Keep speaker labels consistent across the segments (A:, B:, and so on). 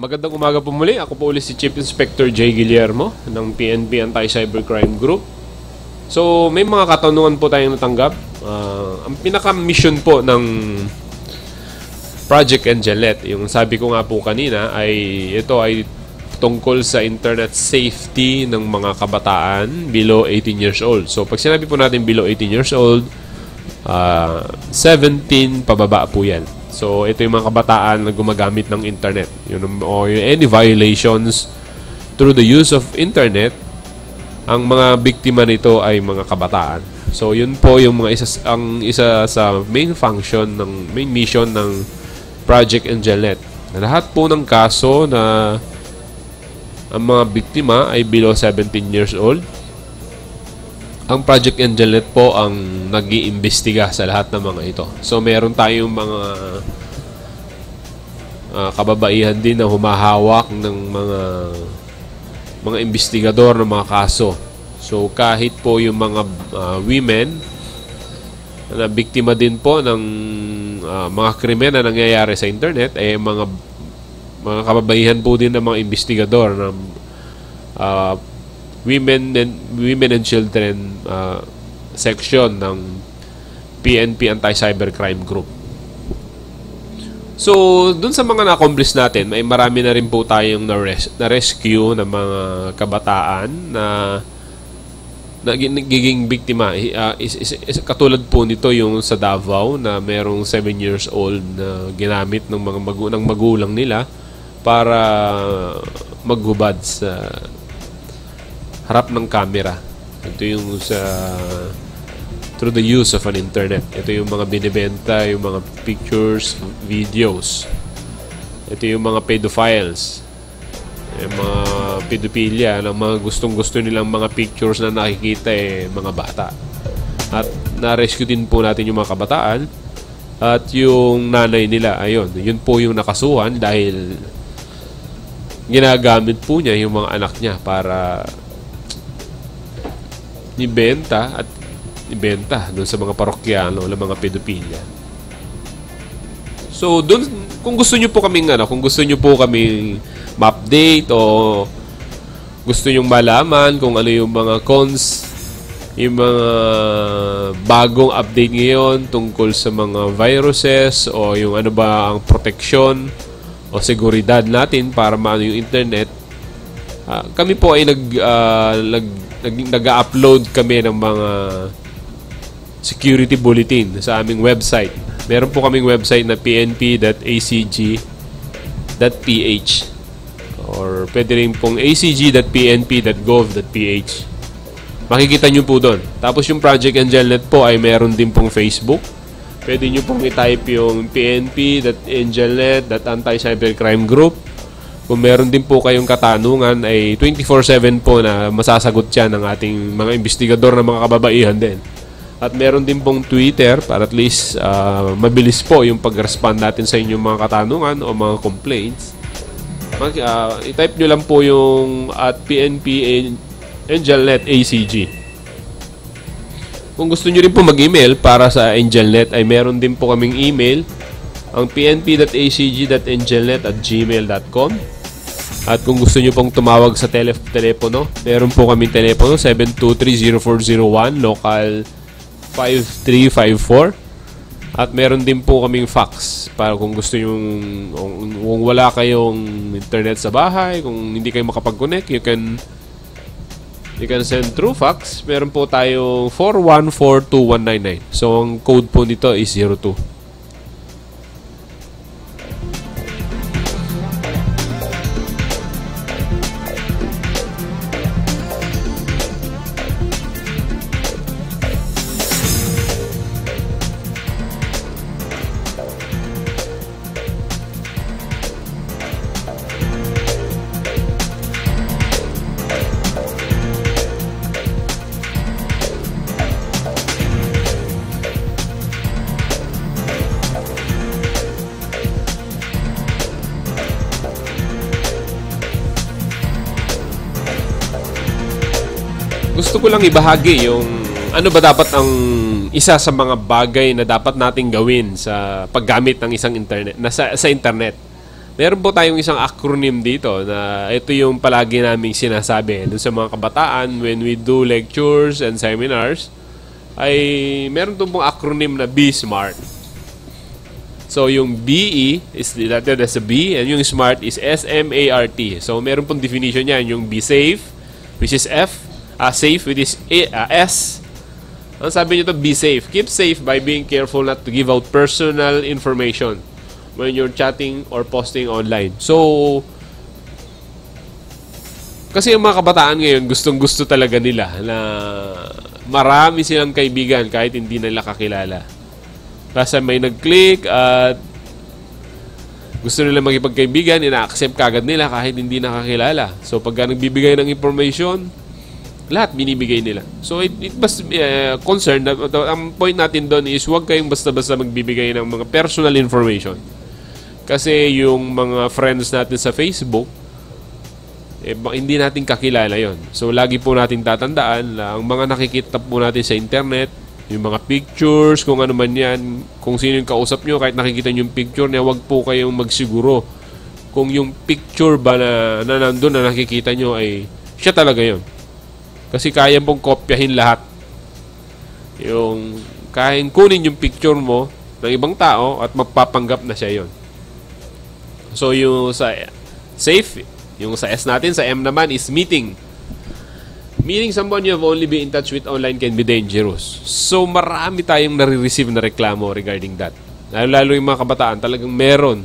A: Magandang umaga po muli. Ako po ulit si Chief Inspector J. Guillermo ng PNP Anti-Cybercrime Group. So, may mga katanungan po tayong natanggap. Ang pinaka-mission po ng Project Angelet, yung sabi ko nga po kanina, ito ay tungkol sa internet safety ng mga kabataan below 18 years old. So, pag sinabi po natin below 18 years old, 17 pababa po yan. So, ito yung mga kabataan na gumagamit ng internet. Any violations through the use of internet, ang mga biktima nito ay mga kabataan. So, yun po yung mga isa sa main mission ng Project Angelet. Lahat po ng kaso na ang mga biktima ay below 17 years old, ang Project Angelet po ang nag-iimbestiga sa lahat ng mga ito. So, meron tayong mga kababaihan din na humahawak ng mga investigador ng mga kaso. So, kahit po yung mga women na biktima din po ng mga krimen na nangyayari sa internet, ay mga kababaihan po din ng mga investigador ng Women and Children section ng PNP Anti-Cybercrime Group. So, dun sa mga na-accomplish natin, may marami na rin po tayong na-rescue ng mga kabataan na nagiging biktima. Katulad po nito yung sa Davao na merong 7 years old na ginamit ng mga magulang nila para maghubad sa harap ng camera. Ito yung through the use of an internet. Ito yung mga binibenta, yung mga pictures, videos. Ito yung mga pedophiles. Yung mga pedophilia, ng mga gustong-gusto nilang mga pictures na nakikita mga bata. At na-rescue din po natin yung mga kabataan. At yung nanay nila, yun po yung nakasuhan dahil ginagamit po niya yung mga anak niya para ibenta doon sa mga parokyano o mga pedophilia. So, doon kung gusto niyo po kaming ma-update o gusto niyo malaman kung ano yung mga yung mga bagong update ngayon tungkol sa mga viruses o yung ano ba ang proteksyon o seguridad natin para maano yung internet, kami po ay nag-upload kami ng mga security bulletin sa aming website. Meron po kaming website na pnp.acg.ph or pwede rin pong acg.pnp.gov.ph. Makikita nyo po doon. Tapos yung Project Angelet po ay meron din pong Facebook. Pwede nyo pong i-type yung pnp.angelet.anti-cybercrime group. Kung meron din po kayong katanungan ay 24/7 po na masasagot siya ng ating mga investigador na mga kababaihan din. At meron din pong Twitter para at least mabilis po yung pag-respond natin sa inyong mga katanungan o mga complaints. I-type nyo lang po yung at PNP Angelet ACG. Kung gusto nyo rin po mag-email para sa Angelet ay meron din po kaming email, ang pnp.acg.angelet@gmail.com. At kung gusto nyo pong tumawag sa telepono, meron po kaming telepono 723-0401 local 5354. At meron din po kaming fax para kung gusto nyo, kung wala kayong internet sa bahay, kung hindi kayo makapag-connect, you can send through fax. Meron po tayo 4142199. So ang code po nito is 02. Gusto ko lang ibahagi yung ano ba dapat ang isa sa mga bagay na dapat nating gawin sa paggamit ng isang internet sa internet. Meron po tayong isang acronym dito na ito yung palagi naming sinasabi dun sa mga kabataan when we do lectures and seminars, ay meron itong pong acronym na Be Smart. So yung BE is related as a B, and yung SMART is SMART. So meron pong definition yan, yung be safe, which is F, safe, which is S. Ang sabi nyo to, be safe. Keep safe by being careful not to give out personal information when you're chatting or posting online. So, kasi yung mga kabataan ngayon, gustong-gusto talaga nila na marami silang kaibigan kahit hindi nila kakilala. Kasi may nag-click at gusto nila magipagkaibigan, ina-accept kagad nila kahit hindi nakakilala. So, pagka nagbibigay ng information, lahat binibigay nila. So, it must be concerned. Ang point natin doon is huwag kayong basta-basta magbibigay ng mga personal information. Kasi yung mga friends natin sa Facebook, hindi natin kakilala yon. So, lagi po natin tatandaan na ang mga nakikita po natin sa internet, yung mga pictures, kung ano man yan, kung sino yung kausap nyo, kahit nakikita nyo yung picture niya, wag po kayong magsiguro kung yung picture ba na nandun na nakikita nyo ay siya talaga yon. Kasi kaya pong kopyahin lahat. Yung kaya kunin yung picture mo ng ibang tao at magpapanggap na siya yon. So, yung sa safe, yung sa S natin, sa M naman is meeting. Meeting someone you have only been in touch with online can be dangerous. So, marami tayong nare-receive na reklamo regarding that. Lalo yung mga kabataan, talagang meron.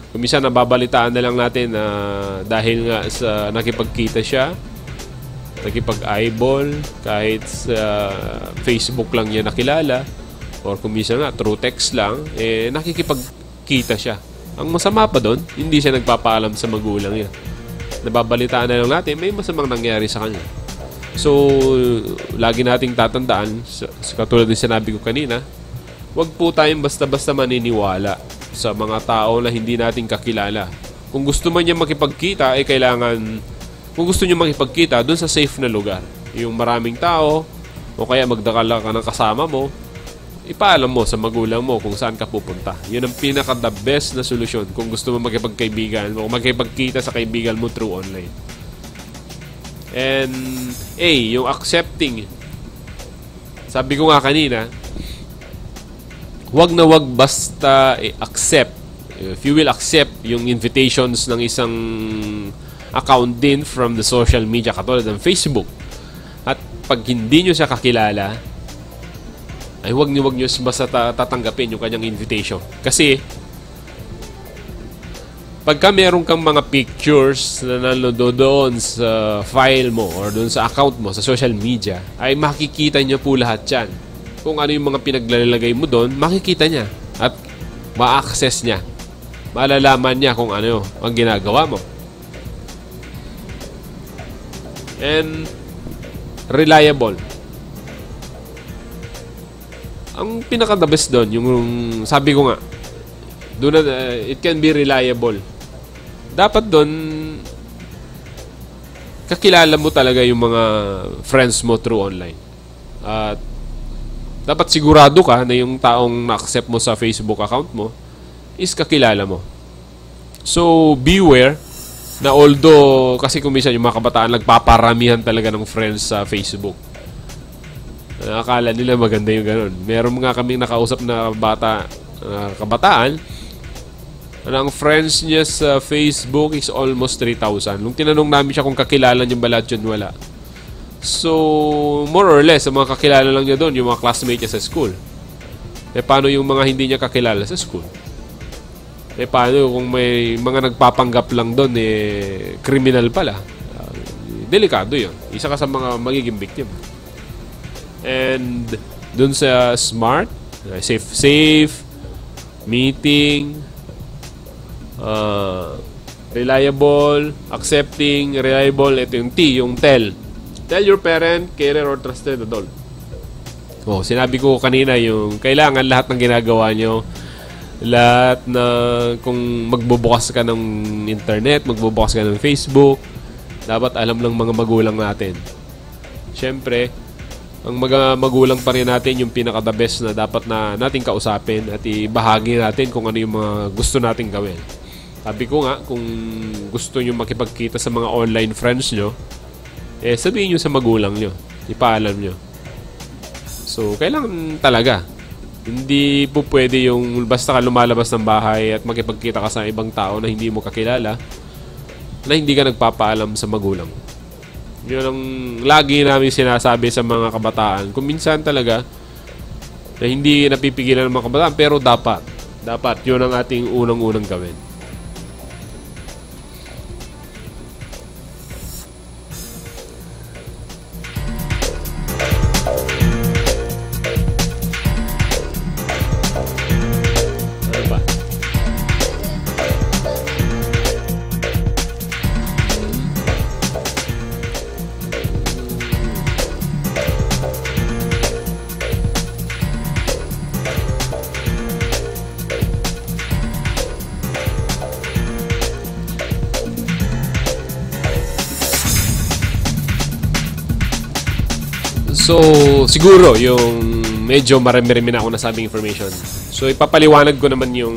A: Kumisa nababalitaan na lang natin na dahil nga sa nakipagkita siya, nakipag-eyeball, kahit sa Facebook lang niya nakilala, or kumisa nga, through text lang, nakikipagkita siya. Ang masama pa doon, hindi siya nagpapaalam sa magulang niya. Nababalitaan na lang natin, may masamang nangyari sa kanya. So, lagi nating tatandaan, katulad din sinabi ko kanina, huwag po tayong basta-basta maniniwala sa mga tao na hindi natin kakilala. Kung gusto man niya makipagkita, kung gusto niya makipagkita, dun sa safe na lugar. Yung maraming tao, o kaya magdakala ka ng kasama mo, ipaalam mo sa magulang mo kung saan ka pupunta. Yun ang pinaka-the best na solusyon kung gusto mo makipagkaibigan o makipagkita sa kaibigan mo through online. And A, yung accepting. Sabi ko nga kanina, wag na wag basta accept. If you will accept yung invitations ng isang account din from the social media katulad ng Facebook, at pag hindi nyo siya kakilala, ay wag niyo basta tatanggapin yung kanyang invitation. Kasi pagka meron kang mga pictures na nanodo doon sa file mo or doon sa account mo sa social media, ay makikita niyo po lahat yan. Kung ano yung mga pinaglalagay mo doon, makikita niya at ma-access niya. Malalaman niya kung ano ang ginagawa mo. And reliable. Ang pinaka-the best doon, yung sabi ko nga, doon it can be reliable. Dapat doon, kakilala mo talaga yung mga friends mo through online. At dapat sigurado ka na yung taong na-accept mo sa Facebook account mo is kakilala mo. So, beware na although, kasi kuminsan yung mga kabataan nagpaparamihan talaga ng friends sa Facebook. Akala nila maganda yung ganun. Meron nga kaming nakausap na kabataan, ang friends niya sa Facebook is almost 3,000. Nung tinanong namin siya kung kakilala niya ba lahat yun, wala. So, more or less, ang mga kakilala lang niya doon, yung mga classmate niya sa school. Paano yung mga hindi niya kakilala sa school? Paano kung may mga nagpapanggap lang doon, criminal pala? Delikado yun. Isa ka sa mga magiging victim. And dun sa smart, safe, meeting, reliable, accepting, reliable, ito yung T, yung tell. Tell your parent, carer, or trusted adult. Sinabi ko kanina yung kailangan lahat ng ginagawa nyo, lahat na kung magbubukas ka ng internet, magbubukas ka ng Facebook, dapat alam lang mga magulang natin. Siyempre, ang magulang pa rin natin yung pinaka-the best na dapat na natin kausapin at ibahagi natin kung ano yung mga gusto natin gawin. Sabi ko nga, kung gusto nyo makipagkita sa mga online friends nyo, sabihin nyo sa magulang nyo. Ipaalam nyo. So, kailangan talaga. Hindi po pwede yung basta ka lumalabas ng bahay at makipagkita ka sa ibang tao na hindi mo kakilala, na hindi ka nagpapaalam sa magulang. Yun ang lagi namin sinasabi sa mga kabataan. Kung minsan talaga, na hindi napipigilan ng mga kabataan, pero dapat. Dapat, yun ang ating unang-unang gawin. So, siguro, yung medyo marami-rami na ako nasabing information. So, ipapaliwanag ko naman yung...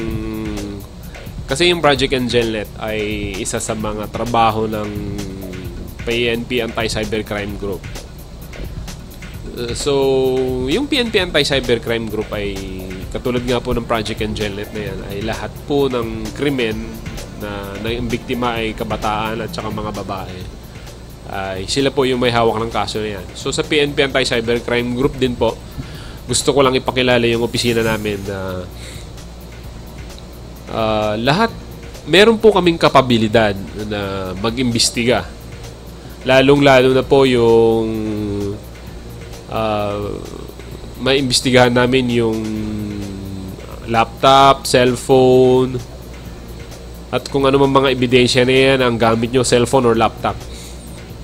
A: Kasi yung Project AngelNet ay isa sa mga trabaho ng PNP Anti-Cybercrime Group. So, yung PNP Anti-Cybercrime Group ay katulad nga po ng Project AngelNet na yan, ay lahat po ng krimen na ang biktima ay kabataan at saka mga babae. Sila po yung may hawak ng kaso na yan. So sa PNP Anti-Cybercrime Group din po, gusto ko lang ipakilala yung opisina namin na lahat, meron po kaming kapabilidad na mag-imbestiga. Lalong-lalo na po yung maimbestigahan namin yung laptop, cellphone, at kung ano mang mga ebidensya na yan ang gamit nyo, cellphone or laptop.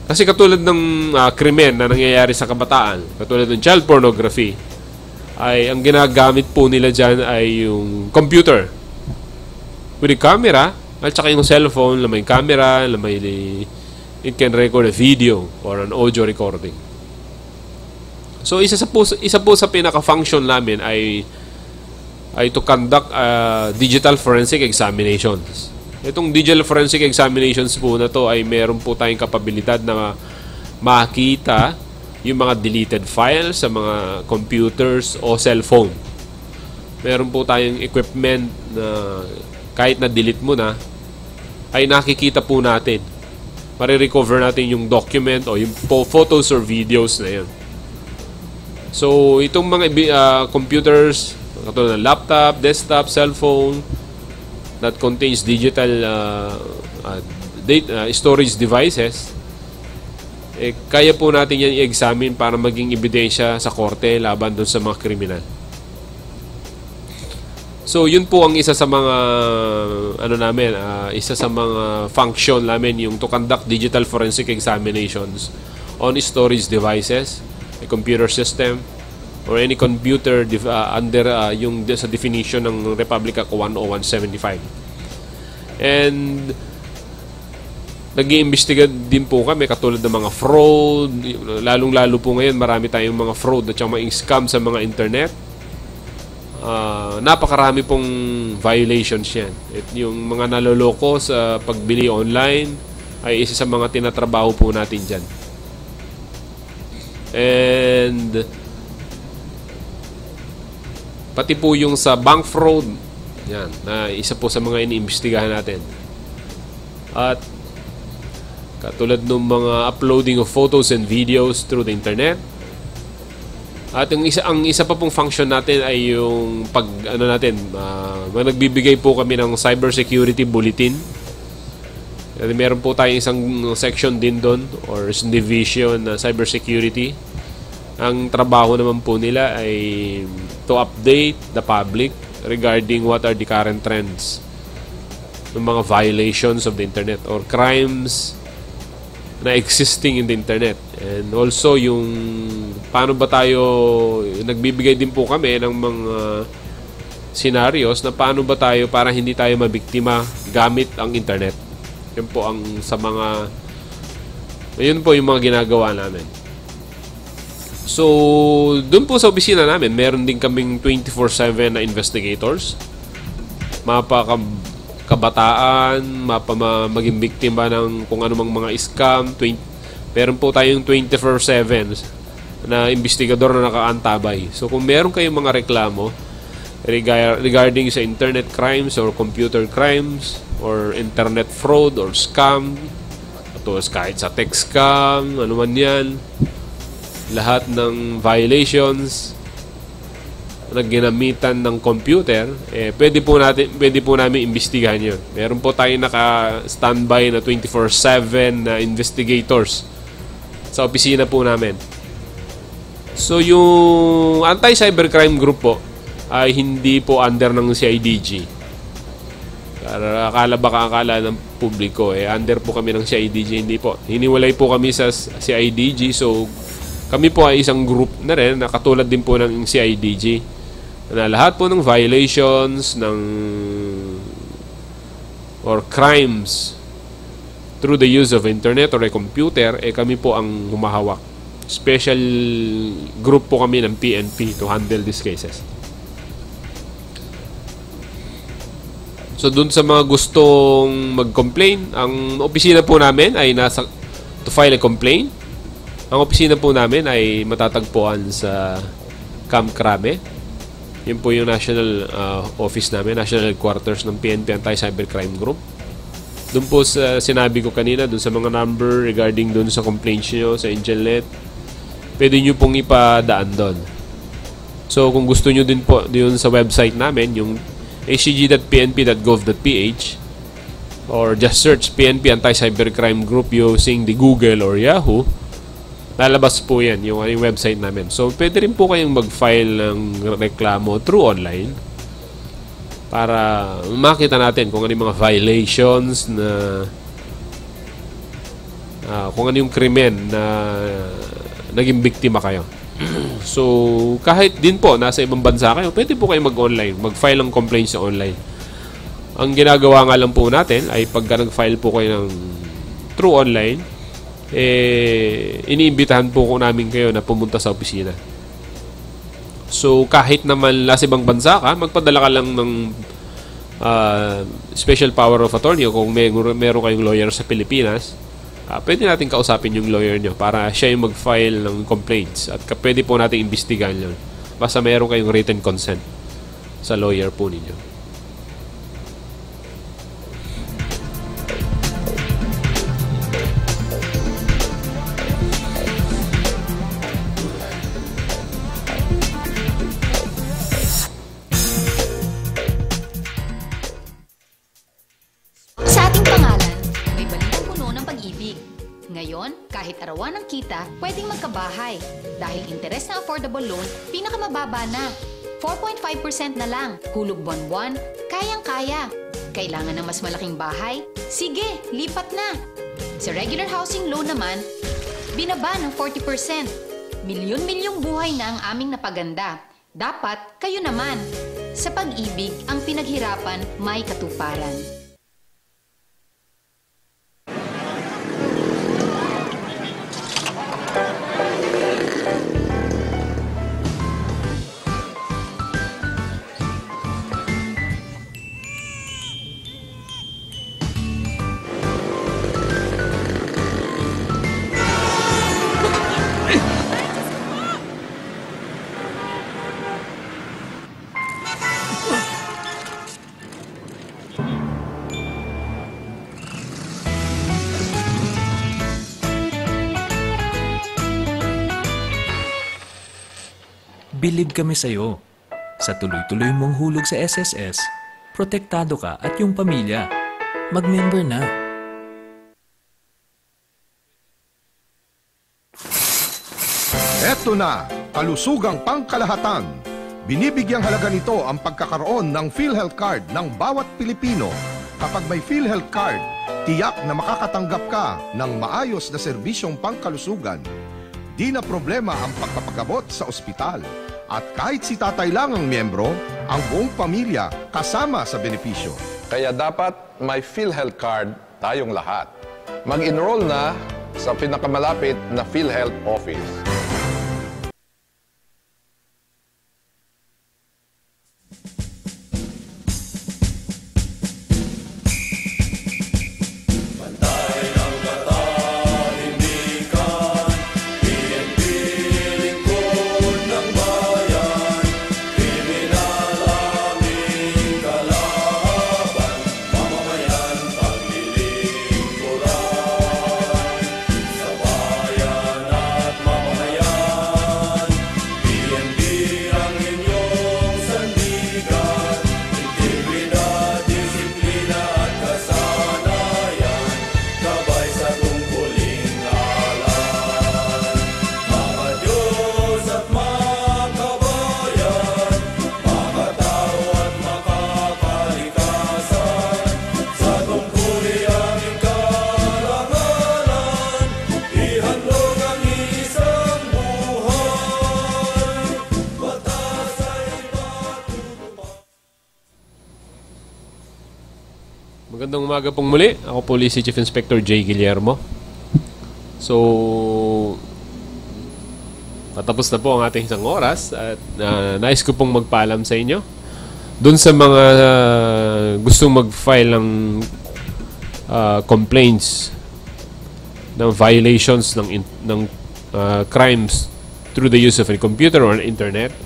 A: Kasi katulad ng krimen na nangyayari sa kabataan, katulad ng child pornography, ay ang ginagamit po nila dyan ay yung computer with a camera at saka yung cellphone na may camera, na may it can record a video or an audio recording. So isa po sa pinaka-function namin ay to conduct digital forensic examinations. Itong digital forensic examinations po na to ay meron po tayong kapabilidad na makita yung mga deleted files sa mga computers o cellphone. Meron po tayong equipment na kahit na-delete mo na, ay nakikita po natin. Marirecover natin yung document o yung photos or videos na yan. So, itong mga computers, katulad ng laptop, desktop, cellphone, that contains digital storage devices, kaya po natin yan i-examine para maging ebidensya sa korte laban doon sa mga kriminal. So, yun po ang isa sa mga isa sa mga function namin, yung to conduct digital forensic examinations on storage devices, a computer system, or any computer under yung sa definition ng Republic Act 10175. And nag-iimbestiga din po kami katulad ng mga fraud, lalong-lalo po ngayon marami tayong mga fraud at mga scam sa mga internet. Napakarami pong violations yan. At yung mga naloloko sa pagbili online ay isa sa mga tinatrabaho po natin dyan. And pati po yung sa bank fraud, yan, na isa po sa mga iniimbestigahan natin. At katulad ng mga uploading of photos and videos through the internet. At ang isa pa pong function natin ay yung nagbibigay po kami ng cybersecurity bulletin. Meron po tayong isang section din doon or division na cybersecurity. Ang trabaho naman po nila ay to update the public regarding what are the current trends ng mga violations of the internet or crimes na existing in the internet. And also yung paano ba tayo, nagbibigay din po kami ng mga scenarios na paano ba tayo para hindi tayo mabiktima gamit ang internet. Yun po yun po yung mga ginagawa namin. So, doon po sa opisina namin, meron din kaming 24/7 na investigators. kabataan, maging biktima ng kung anumang mga scam. Meron po tayong 24/7 na investigador na nakaantabay. So kung meron kayong mga reklamo regarding sa internet crimes or computer crimes or internet fraud or scam, kahit sa text scam, ano man yan, lahat ng violations na ginamitan ng computer, pwede po namin imbestigahan yun. Meron po tayong naka-standby na 24/7 na investigators sa opisina po namin. So yung anti-cybercrime group po ay hindi po under ng CIDG. Akala ng publiko under po kami ng CIDG. Hindi po. Hiniwalay po kami sa CIDG. So kami po ay isang group na rin na katulad din po ng CIDG, na lahat po ng violations or crimes through the use of internet or a computer, kami po ang humahawak. Special group po kami ng PNP to handle these cases. So dun sa mga gustong mag-complain, ang opisina po namin ay to file a complaint. Ang opisina po namin ay matatagpuan sa Camp Crame. Yun po yung national office namin, national headquarters ng PNP Anti-Cybercrime Group. Doon po sa sinabi ko kanina, doon sa mga number regarding doon sa complaints nyo sa AngelNet, pwede nyo pong ipadaan doon. So kung gusto nyo din po doon sa website namin, yung acg.pnp.gov.ph, or just search PNP Anti-Cybercrime Group using the Google or Yahoo, lalabas po yan yung website namin. So pwede rin po kayong mag-file ng reklamo through online para makita natin kung ano yung mga violations na kung ano yung krimen na naging biktima kayo. So kahit din po nasa ibang bansa kayo, pwede po kayong mag-online, mag-file ng complaints sa online. Ang ginagawa nga lang po natin ay pagka nag-file po kayo ng through online, iniimbitahan po ko namin kayo na pumunta sa opisina. So kahit naman nasa ibang bansa ka, magpadala ka lang ng special power of attorney, o kung meron kayong lawyer sa Pilipinas, pwede natin kausapin yung lawyer nyo para siya yung mag-file ng complaints, at pwede po natin imbestigahan yun basta meron kayong written consent sa lawyer po ninyo.
B: Kahit arawan ng kita, pwedeng magkabahay. Dahil interes na affordable loan, pinakamababa na. 4.5% na lang. Hulog buwan-buwan, kayang-kaya. Kailangan ng mas malaking bahay? Sige, lipat na. Sa regular housing loan naman, binaba ng 40%. Milyon-milyong buhay na ang aming napaganda. Dapat kayo naman. Sa pag-ibig, ang pinaghirapan may katuparan.
C: Bilib kami sa'yo. Sa tuloy-tuloy mong hulog sa SSS, protektado ka at yung pamilya. Mag-member na.
D: Eto na, kalusugang pangkalahatan. Binibigyang halaga nito ang pagkakaroon ng PhilHealth Card ng bawat Pilipino. Kapag may PhilHealth Card, tiyak na makakatanggap ka ng maayos na serbisyong pangkalusugan. Di na problema ang pagpapagamot sa ospital. At kahit si tatay lang ang miyembro, ang buong pamilya kasama sa benepisyo.
E: Kaya dapat may PhilHealth Card tayong lahat. Mag-enroll na sa pinakamalapit na PhilHealth office.
A: Magandang umaga pong muli. Ako po si Chief Inspector J. Guillermo. So, patapos na po ang ating isang oras at nais ko pong magpaalam sa inyo. Doon sa mga gustong mag-file ng complaints ng violations ng crimes through the use of a computer or internet,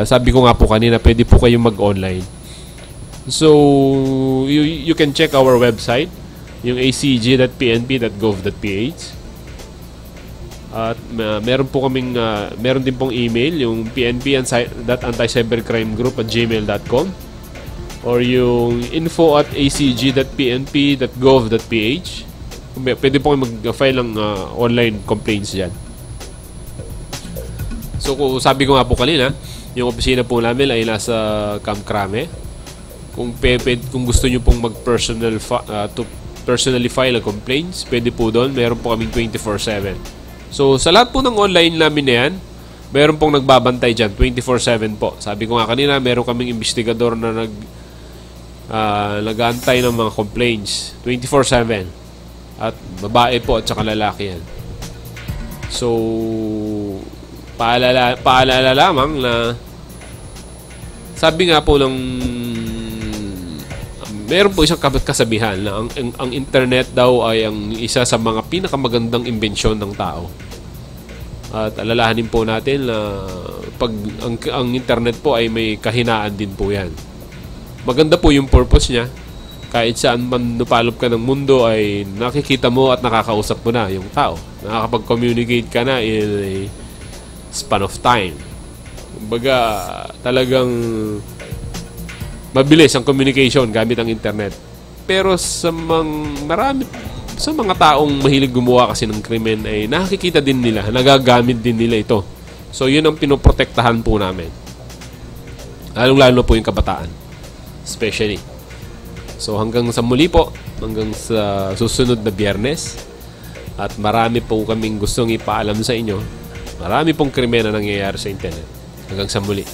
A: sabi ko nga po kanina, pwede po kayong mag-online. So, you can check our website, yung acg.pnp.gov.ph. At meron din pong email, yung pnp.anticybercrimegroup@gmail.com or yung info@acg.pnp.gov.ph. Pwede po kayo mag-file ng online complaints dyan. So, sabi ko nga po kanina, yung opisina po namin ay nasa Camp Crame. Kung gusto nyo pong personally file a complaints, pwede po doon. Meron po kaming 24/7. So, sa lahat po ng online namin na yan, meron pong nagbabantay dyan, 24/7 po. Sabi ko nga kanina, meron kaming investigador na nag-aantay ng mga complaints, 24/7. At babae po at saka lalaki yan. So, paalala lamang na sabi nga po ng meron po isang kasabihan na ang internet daw ay ang isa sa mga pinakamagandang imbensyon ng tao. At alalahanin po natin na pag ang internet po ay may kahinaan din po yan. Maganda po yung purpose niya. Kahit saan man napalop ka ng mundo ay nakikita mo at nakakausap mo na yung tao. Nakakapag-communicate ka na in a span of time. Kumbaga, talagang mabilis ang communication gamit ang internet. Pero sa mga taong mahilig gumawa kasi ng krimen ay nakikita din nila, nagagamit din nila ito. So, yun ang pinoprotektahan po namin. Lalong-lalo po yung kabataan. Especially. So, hanggang sa muli po, hanggang sa susunod na Biyernes. At marami po kaming gustong ipaalam sa inyo. Marami pong krimen na nangyayari sa internet. Hanggang sa muli.